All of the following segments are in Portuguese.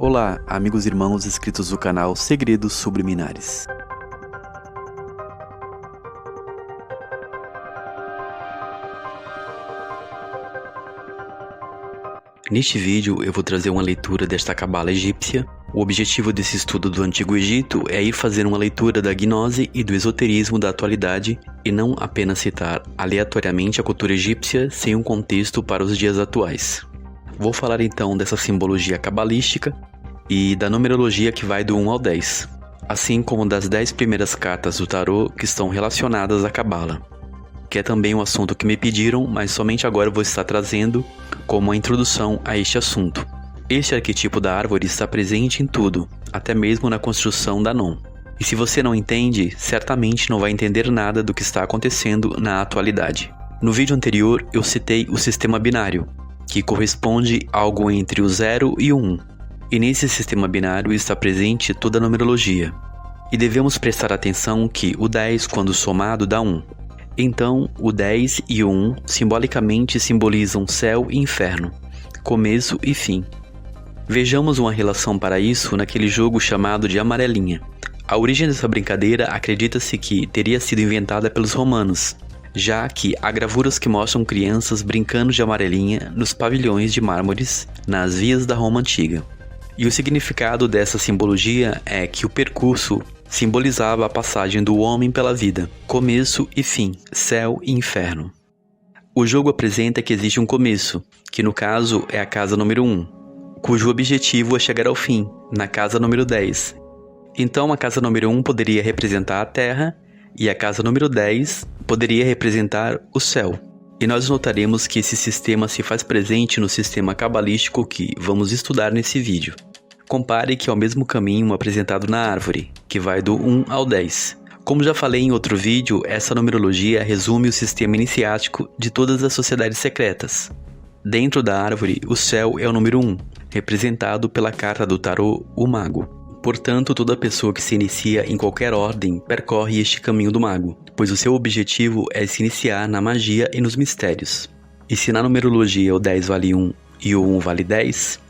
Olá, amigos e irmãos inscritos do canal Segredos Subliminares. Neste vídeo eu vou trazer uma leitura desta cabala egípcia. O objetivo desse estudo do Antigo Egito é ir fazer uma leitura da gnose e do esoterismo da atualidade e não apenas citar aleatoriamente a cultura egípcia sem um contexto para os dias atuais. Vou falar então dessa simbologia cabalística e da numerologia que vai do 1 ao 10, assim como das 10 primeiras cartas do tarô que estão relacionadas à cabala, que é também um assunto que me pediram, mas somente agora eu vou estar trazendo como uma introdução a este assunto. Este arquetipo da árvore está presente em tudo, até mesmo na construção da Non. E se você não entende, certamente não vai entender nada do que está acontecendo na atualidade. No vídeo anterior eu citei o sistema binário, que corresponde a algo entre o 0 e o 1. E nesse sistema binário está presente toda a numerologia. E devemos prestar atenção que o 10, quando somado, dá 1. Então, o 10 e o 1 simbolicamente simbolizam céu e inferno, começo e fim. Vejamos uma relação para isso naquele jogo chamado de amarelinha. A origem dessa brincadeira acredita-se que teria sido inventada pelos romanos, já que há gravuras que mostram crianças brincando de amarelinha nos pavilhões de mármores nas vias da Roma antiga. E o significado dessa simbologia é que o percurso simbolizava a passagem do homem pela vida, começo e fim, céu e inferno. O jogo apresenta que existe um começo, que no caso é a casa número 1, cujo objetivo é chegar ao fim, na casa número 10. Então a casa número 1 poderia representar a Terra, e a casa número 10 poderia representar o céu. E nós notaremos que esse sistema se faz presente no sistema cabalístico que vamos estudar nesse vídeo. Compare que é o mesmo caminho apresentado na árvore, que vai do 1 ao 10. Como já falei em outro vídeo, essa numerologia resume o sistema iniciático de todas as sociedades secretas. Dentro da árvore, o céu é o número 1, representado pela carta do tarô, o mago. Portanto, toda pessoa que se inicia em qualquer ordem percorre este caminho do mago, pois o seu objetivo é se iniciar na magia e nos mistérios. E se na numerologia o 10 vale 1 e o 1 vale 10,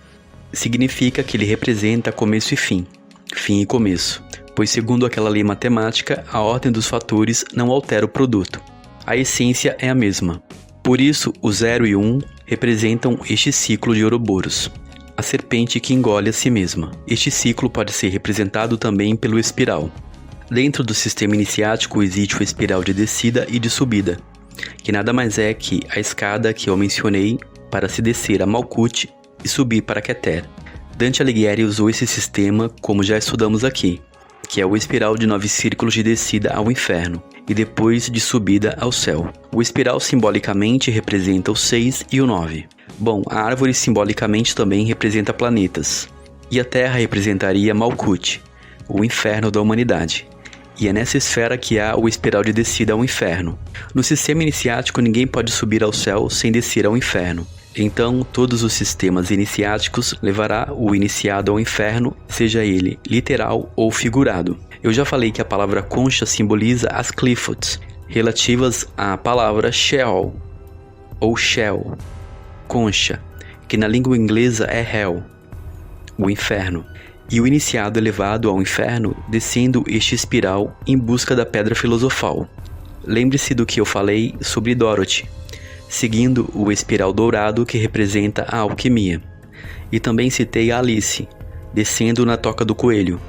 significa que ele representa começo e fim e começo, pois segundo aquela lei matemática, a ordem dos fatores não altera o produto. A essência é a mesma. Por isso, o 0 e o 1 representam este ciclo de Ouroboros, a serpente que engole a si mesma. Este ciclo pode ser representado também pelo espiral. Dentro do sistema iniciático existe o espiral de descida e de subida, que nada mais é que a escada que eu mencionei para se descer a Malkuth e subir para Keter. Dante Alighieri usou esse sistema como já estudamos aqui, que é o espiral de 9 círculos de descida ao inferno e depois de subida ao céu. O espiral simbolicamente representa o 6 e o 9. Bom, a árvore simbolicamente também representa planetas, e a Terra representaria Malkuth, o inferno da humanidade. E é nessa esfera que há o espiral de descida ao inferno. No sistema iniciático ninguém pode subir ao céu sem descer ao inferno. Então, todos os sistemas iniciáticos levará o iniciado ao inferno, seja ele literal ou figurado. Eu já falei que a palavra concha simboliza as Qliphots, relativas à palavra Sheol, ou Shell, concha, que na língua inglesa é Hell, o inferno. E o iniciado é levado ao inferno descendo este espiral em busca da pedra filosofal. Lembre-se do que eu falei sobre Dorothy, seguindo o espiral dourado que representa a alquimia. E também citei a Alice, descendo na toca do coelho,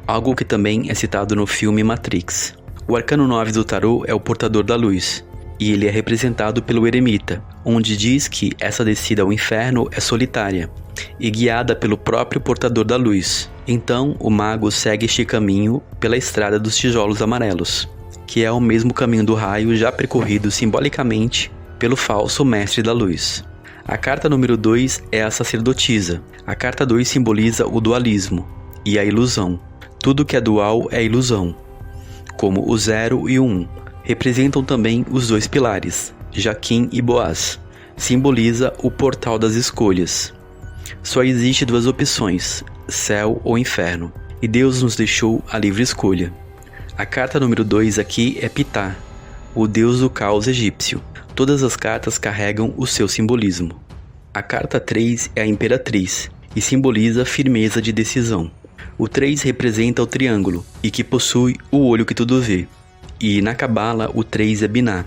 algo que também é citado no filme Matrix. O arcano 9 do tarô é o portador da luz, e ele é representado pelo eremita, onde diz que essa descida ao inferno é solitária e guiada pelo próprio portador da luz. Então o mago segue este caminho pela estrada dos tijolos amarelos, que é o mesmo caminho do raio já percorrido simbolicamente pelo falso mestre da luz. A carta número 2 é a sacerdotisa. A carta 2 simboliza o dualismo e a ilusão. Tudo que é dual é ilusão, como o 0 e o 1. Representam também os dois pilares, Jaquim e Boaz. Simboliza o portal das escolhas. Só existe duas opções, céu ou inferno, e Deus nos deixou a livre escolha. A carta número 2 aqui é Ptah, o deus do caos egípcio. Todas as cartas carregam o seu simbolismo. A carta 3 é a Imperatriz, e simboliza firmeza de decisão. O 3 representa o triângulo e que possui o olho que tudo vê. E na Cabala o 3 é Binah.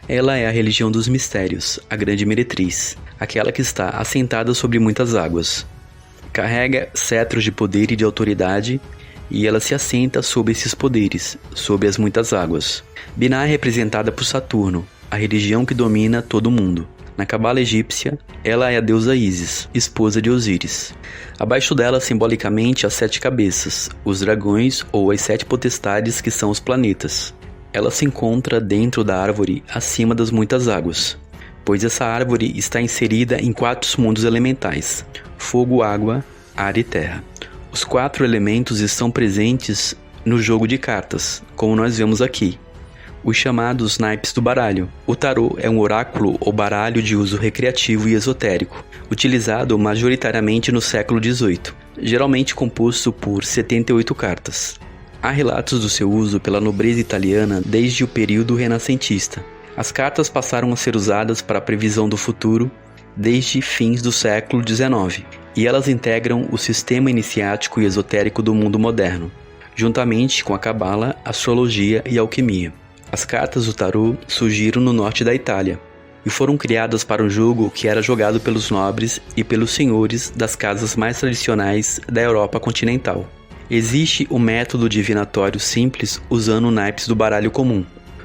Ela é a religião dos mistérios, a grande meretriz, aquela que está assentada sobre muitas águas. Carrega cetros de poder e de autoridade e ela se assenta sob esses poderes, sob as muitas águas. Binah é representada por Saturno, a religião que domina todo o mundo. Na Cabala egípcia, ela é a deusa Ísis, esposa de Osíris. Abaixo dela, simbolicamente, as 7 cabeças, os dragões ou as 7 potestades que são os planetas. Ela se encontra dentro da árvore acima das muitas águas, pois essa árvore está inserida em 4 mundos elementais: fogo, água, ar e terra. Os 4 elementos estão presentes no jogo de cartas, como nós vemos aqui. Os chamados naipes do baralho. O tarô é um oráculo ou baralho de uso recreativo e esotérico, utilizado majoritariamente no século XVIII, geralmente composto por 78 cartas. Há relatos do seu uso pela nobreza italiana desde o período renascentista. As cartas passaram a ser usadas para a previsão do futuro desde fins do século XIX, e elas integram o sistema iniciático e esotérico do mundo moderno, juntamente com a cabala, astrologia e alquimia. As cartas do tarô surgiram no norte da Itália e foram criadas para um jogo que era jogado pelos nobres e pelos senhores das casas mais tradicionais da Europa continental. Existe um método divinatório simples usando naipes do baralho comum.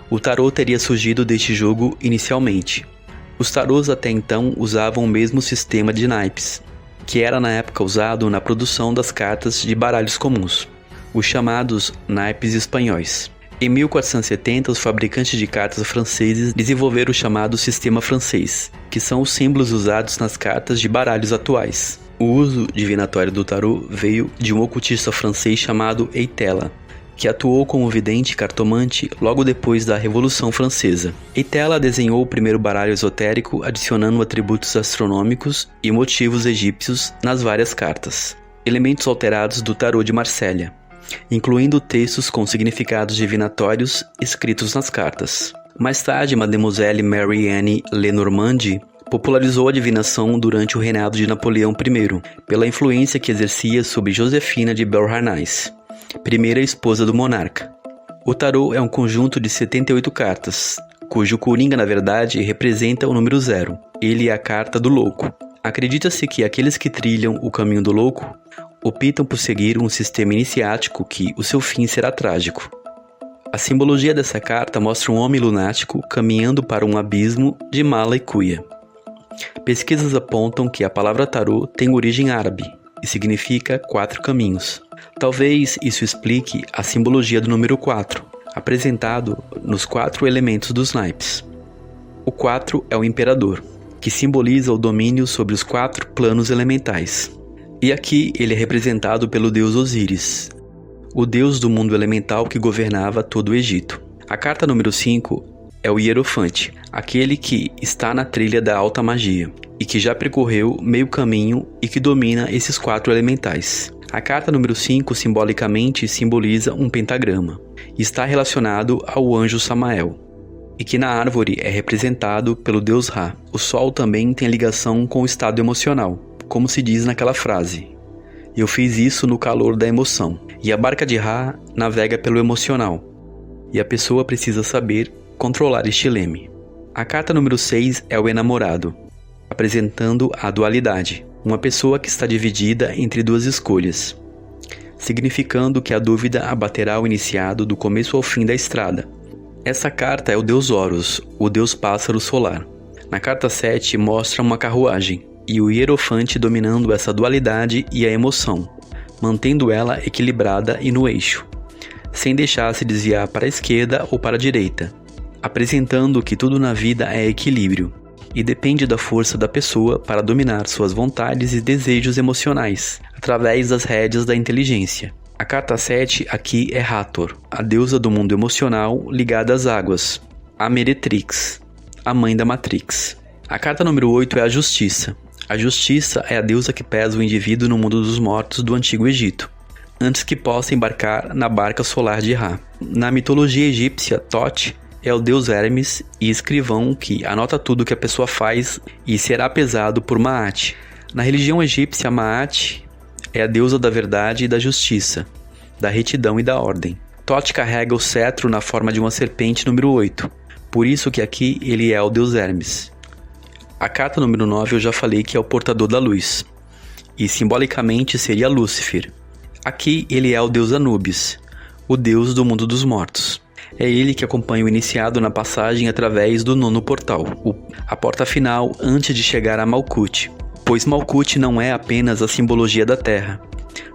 O tarô teria surgido deste jogo inicialmente. Os tarôs até então usavam o mesmo sistema de naipes, que era na época usado na produção das cartas de baralhos comuns, os chamados naipes espanhóis. Em 1470, os fabricantes de cartas franceses desenvolveram o chamado sistema francês, que são os símbolos usados nas cartas de baralhos atuais. O uso divinatório do tarô veio de um ocultista francês chamado Eitela, que atuou como vidente e cartomante logo depois da Revolução Francesa. Eitela desenhou o primeiro baralho esotérico adicionando atributos astronômicos e motivos egípcios nas várias cartas. Elementos alterados do tarô de Marsella, incluindo textos com significados divinatórios escritos nas cartas. Mais tarde, Mademoiselle Mary-Anne Lenormand popularizou a divinação durante o reinado de Napoleão I, pela influência que exercia sobre Josefina de Beauharnais, primeira esposa do monarca. O tarô é um conjunto de 78 cartas, cujo coringa, na verdade, representa o número 0. Ele é a carta do louco. Acredita-se que aqueles que trilham o caminho do louco optam por seguir um sistema iniciático que o seu fim será trágico. A simbologia dessa carta mostra um homem lunático caminhando para um abismo de mala e cuia. Pesquisas apontam que a palavra tarô tem origem árabe e significa 4 caminhos. Talvez isso explique a simbologia do número 4, apresentado nos 4 elementos dos naipes. O 4 é o imperador, que simboliza o domínio sobre os 4 planos elementais. E aqui ele é representado pelo deus Osíris, o deus do mundo elemental que governava todo o Egito. A carta número 5 é o Hierofante, aquele que está na trilha da alta magia e que já percorreu meio caminho e que domina esses 4 elementais. A carta número 5 simbolicamente simboliza um pentagrama e está relacionado ao anjo Samael, e que na árvore é representado pelo deus Ra. O sol também tem ligação com o estado emocional, como se diz naquela frase: eu fiz isso no calor da emoção. E a barca de Ra navega pelo emocional, e a pessoa precisa saber controlar este leme. A carta número 6 é o enamorado, apresentando a dualidade, uma pessoa que está dividida entre 2 escolhas, significando que a dúvida abaterá o iniciado do começo ao fim da estrada. Essa carta é o deus Horus, o deus pássaro solar. Na carta 7 mostra uma carruagem e o hierofante dominando essa dualidade e a emoção, mantendo ela equilibrada e no eixo, sem deixar se desviar para a esquerda ou para a direita, apresentando que tudo na vida é equilíbrio e depende da força da pessoa para dominar suas vontades e desejos emocionais, através das rédeas da inteligência. A carta 7 aqui é Hathor, a deusa do mundo emocional ligada às águas, a Meretrix, a mãe da Matrix. A carta número 8 é a Justiça. A Justiça é a deusa que pesa o indivíduo no mundo dos mortos do Antigo Egito, antes que possa embarcar na barca solar de Ra. Na mitologia egípcia, Thoth é o deus Hermes e escrivão que anota tudo que a pessoa faz e será pesado por Maat, Na religião egípcia, Maat é a deusa da verdade e da justiça, da retidão e da ordem. Thoth carrega o cetro na forma de uma serpente número 8, por isso que aqui ele é o deus Hermes. A carta número 9 eu já falei que é o portador da luz, e simbolicamente seria Lúcifer. Aqui ele é o deus Anubis, o deus do mundo dos mortos. É ele que acompanha o iniciado na passagem através do 9º portal, a porta final antes de chegar a Malkuth, pois Malkuth não é apenas a simbologia da Terra,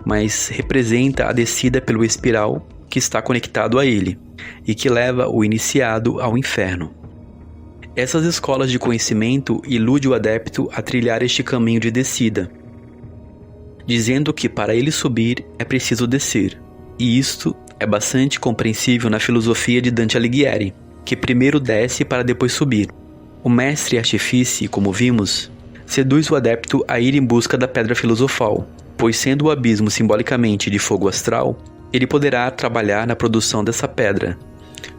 mas representa a descida pelo espiral que está conectado a ele e que leva o iniciado ao inferno. Essas escolas de conhecimento iludem o adepto a trilhar este caminho de descida, dizendo que para ele subir é preciso descer, e isto é bastante compreensível na filosofia de Dante Alighieri, que primeiro desce para depois subir. O mestre artífice, como vimos, seduz o adepto a ir em busca da pedra filosofal, pois sendo o abismo simbolicamente de fogo astral, ele poderá trabalhar na produção dessa pedra,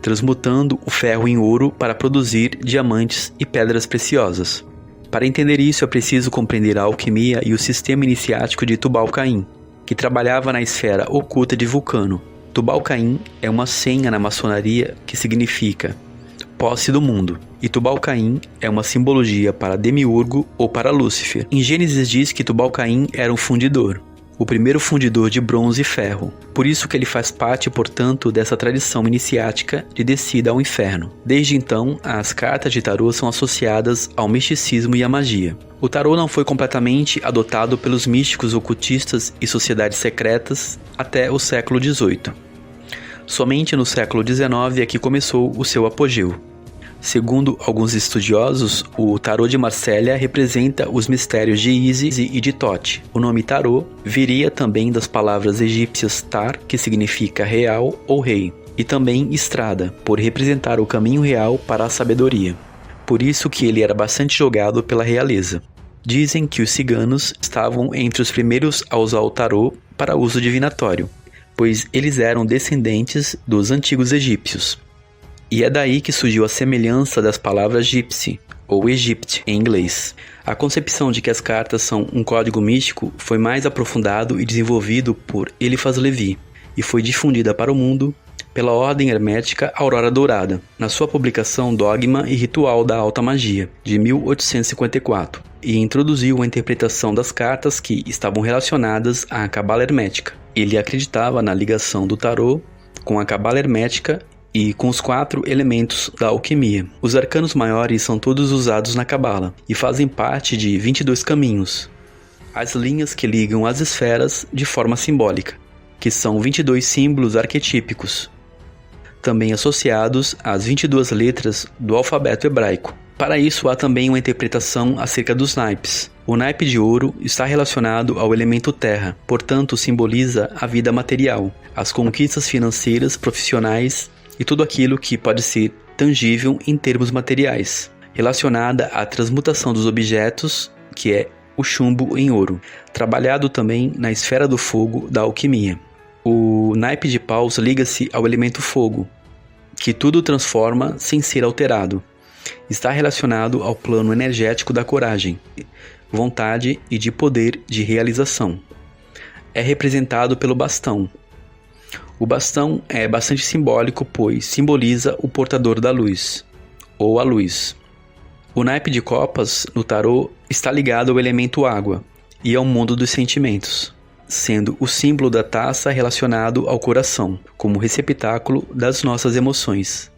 transmutando o ferro em ouro para produzir diamantes e pedras preciosas. Para entender isso é preciso compreender a alquimia e o sistema iniciático de Tubal-Caim, que trabalhava na esfera oculta de Vulcano. Tubal-Caim é uma senha na maçonaria que significa posse do mundo, e Tubal-Caim é uma simbologia para Demiurgo ou para Lúcifer. Em Gênesis diz que Tubal-Caim era um fundidor, o primeiro fundidor de bronze e ferro, por isso que ele faz parte, portanto, dessa tradição iniciática de descida ao inferno. Desde então, as cartas de tarô são associadas ao misticismo e à magia. O tarô não foi completamente adotado pelos místicos ocultistas e sociedades secretas até o século XVIII. Somente no século XIX é que começou o seu apogeu. Segundo alguns estudiosos, o tarô de Marsella representa os mistérios de Isis e de Thoth. O nome tarô viria também das palavras egípcias tar, que significa real ou rei, e também estrada, por representar o caminho real para a sabedoria. Por isso que ele era bastante jogado pela realeza. Dizem que os ciganos estavam entre os primeiros a usar o tarô para uso divinatório, pois eles eram descendentes dos antigos egípcios. E é daí que surgiu a semelhança das palavras gypsy, ou Egypt em inglês. A concepção de que as cartas são um código místico foi mais aprofundado e desenvolvido por Eliphas Levi, e foi difundida para o mundo pela Ordem Hermética Aurora Dourada, na sua publicação Dogma e Ritual da Alta Magia, de 1854, e introduziu a interpretação das cartas que estavam relacionadas à Cabala Hermética. Ele acreditava na ligação do tarô com a Cabala Hermética e com os 4 elementos da alquimia. Os arcanos maiores são todos usados na Cabala e fazem parte de 22 caminhos, as linhas que ligam as esferas de forma simbólica, que são 22 símbolos arquetípicos, também associados às 22 letras do alfabeto hebraico. Para isso há também uma interpretação acerca dos naipes. O naipe de ouro está relacionado ao elemento terra, portanto simboliza a vida material, as conquistas financeiras, profissionais e tudo aquilo que pode ser tangível em termos materiais, relacionada à transmutação dos objetos, que é o chumbo em ouro, trabalhado também na esfera do fogo da alquimia. O naipe de paus liga-se ao elemento fogo, que tudo transforma sem ser alterado. Está relacionado ao plano energético da coragem, vontade e de poder de realização. É representado pelo bastão. O bastão é bastante simbólico, pois simboliza o portador da luz, ou a luz. O naipe de copas, no tarô, está ligado ao elemento água e ao mundo dos sentimentos, sendo o símbolo da taça relacionado ao coração, como receptáculo das nossas emoções.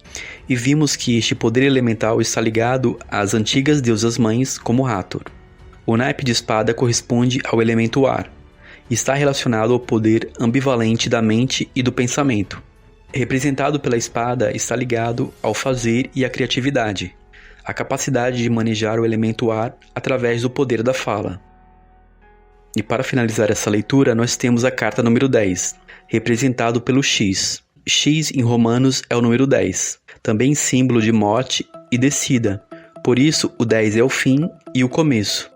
E vimos que este poder elemental está ligado às antigas deusas mães, como Hathor. O naipe de espada corresponde ao elemento ar, está relacionado ao poder ambivalente da mente e do pensamento. Representado pela espada, está ligado ao fazer e à criatividade, a capacidade de manejar o elemento ar através do poder da fala. E para finalizar essa leitura, nós temos a carta número 10, representado pelo X. X em romanos é o número 10, também símbolo de morte e descida. Por isso, o 10 é o fim e o começo,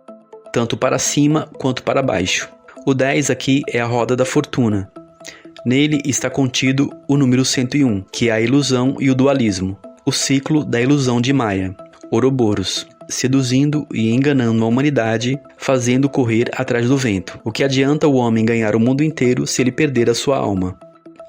tanto para cima quanto para baixo. O 10 aqui é a roda da fortuna. Nele está contido o número 101, que é a ilusão e o dualismo, o ciclo da ilusão de Maia, Ouroboros. seduzindo e enganando a humanidade, fazendo correr atrás do vento. O que adianta o homem ganhar o mundo inteiro se ele perder a sua alma?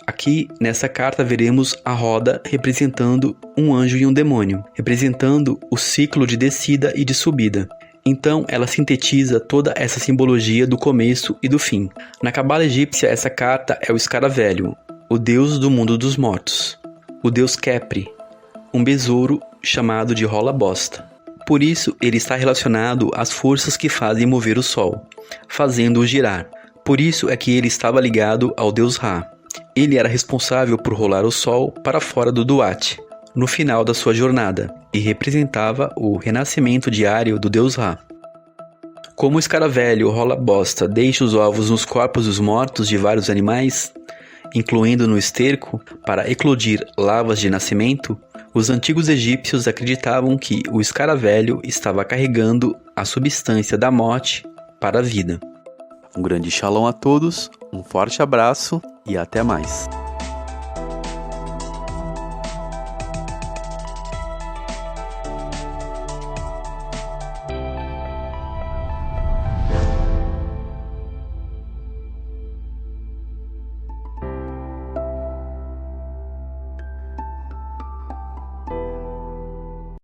Aqui, nessa carta, veremos a roda representando um anjo e um demônio, representando o ciclo de descida e de subida. Então, ela sintetiza toda essa simbologia do começo e do fim. Na cabala egípcia, essa carta é o escaravelho, o deus do mundo dos mortos, o deus Khepri, um besouro chamado de rola bosta. Por isso, ele está relacionado às forças que fazem mover o sol, fazendo-o girar. Por isso é que ele estava ligado ao deus Ra. Ele era responsável por rolar o sol para fora do Duat, no final da sua jornada, e representava o renascimento diário do deus Ra. Como o escaravelho rola bosta deixa os ovos nos corpos dos mortos de vários animais, incluindo no esterco, para eclodir lavas de nascimento, os antigos egípcios acreditavam que o escaravelho estava carregando a substância da morte para a vida. Um grande shalom a todos, um forte abraço e até mais.